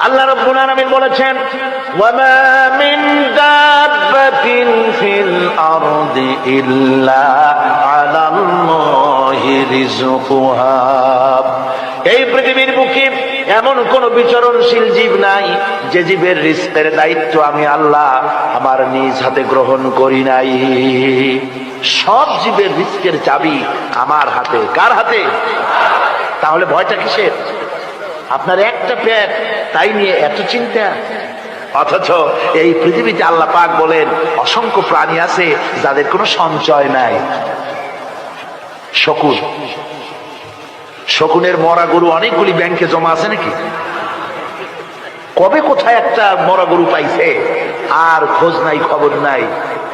আল্লাহ রাব্বুল আলামিন বলেছেন, ওয়ামা মিন দাব্বাতিন ফিল আরদি ইল্লা আলাল্লাহি রিজকুহা। এই পৃথিবীর বুকে এমন কোন বিচরণশীল জীব নাই যে জীবের রিজকের দায়িত্ব আমি আল্লাহ আমার নিজ হাতে গ্রহণ করি নাই। সব জীবের রিজকের চাবি আমার হাতে। কার হাতে? তাহলে ভয়টা কিসের? আপনার একটা পেট, তাই নিয়ে এত চিন্তা। অথচ এই পৃথিবীতে আল্লাহ পাক বলেন অসংখ্য প্রাণী আছে যাদের কোনো সঞ্চয় নাই। শকুন, শকুনের মরা গরু অনেকগুলি ব্যাংকে জমা আছে নাকি? কবে কোথায় একটা মরা গরু পাইছে আর খোঁজ নাই, খবর নাই।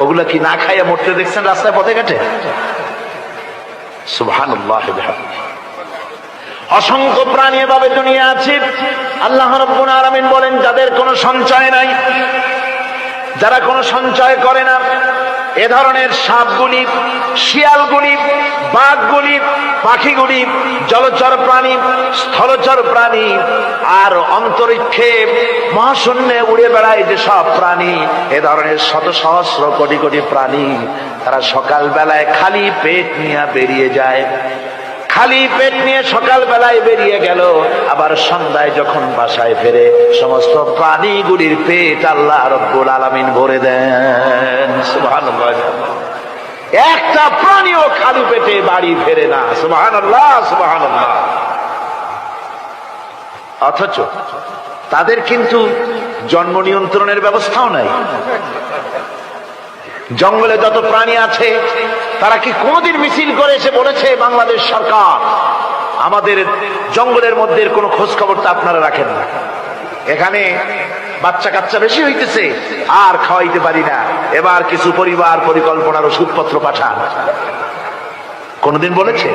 ওগুলা কি না খাইয়া মরতে দেখছেন রাস্তায় পথে ঘাটে? সুবহানাল্লাহ। অসংখ্য প্রাণী এভাবে দুনিয়া আছে। আল্লাহ রাব্বুল আলামিন বলেন যাদের কোনো সঞ্চয় নাই, যারা কোনো সঞ্চয় করে না, এ ধরনের সাপগুলি, শিয়ালগুলি, বাঘগুলি, পাখিগুলি, জলচর প্রাণী, স্থলচর প্রাণী আর অন্তরিক্ষে মহাশূন্যে উড়ে বেড়ায় যে সব প্রাণী, এ ধরনের শত সহস্র কোটি কোটি প্রাণী, তারা সকাল বেলায় খালি পেট নিয়ে বেরিয়ে যায়। খালি পেট নিয়ে সকাল বেলায় বেরিয়ে গেল, আবার সন্ধ্যায় যখন বাসায় ফেরে সমস্ত প্রাণীগুলির পেট আল্লাহ রাব্বুল আলামিন ভরে দেন। সুবহানাল্লাহ। একটা প্রাণীও খালি পেটে বাড়ি ফেরে না। সুবহানাল্লাহ, সুবহানাল্লাহ। অথচ তাদের কিন্তু জন্ম নিয়ন্ত্রণের ব্যবস্থাও নাই। জঙ্গলে যত প্রাণী আছে তারা কি কোনদিন মিছিল করে এসে বলেছে বাংলাদেশ সরকার আমাদের জঙ্গলের মধ্যে কোনো খোঁজ খবর তো আপনারা রাখেন না, এখানে বাচ্চা কাচ্চা বেশি হইতেছে আর খাওয়াইতে পারি না, এবার কিছু পরিবার পরিকল্পনার ওষুধপত্র পাঠান? কোনদিন বলেছে?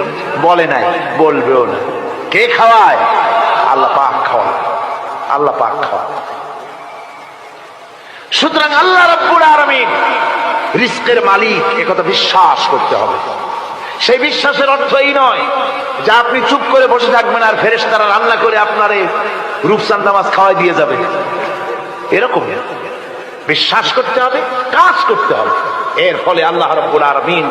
বলে নাই, বলবেও না। কে খাওয়ায়? আল্লাহ পাক খাওয়ায়। আল্লাহ পাক খাওয়ায়। সুতরাং আল্লাহ রাব্বুল আলামিন রিজকের মালিক, একথা বিশ্বাস করতে হবে। সেই বিশ্বাসের অর্থ এই নয় যে আপনি চুপ করে বসে থাকবেন আর ফেরেশতারা রান্না করে আপনারে রূপচাঁদা মাছ খাওয়াই দিয়ে যাবে, এরকম বিশ্বাস করতে হবে, কাজ করতে হবে। এর ফলে আল্লাহ রাব্বুল আলামিন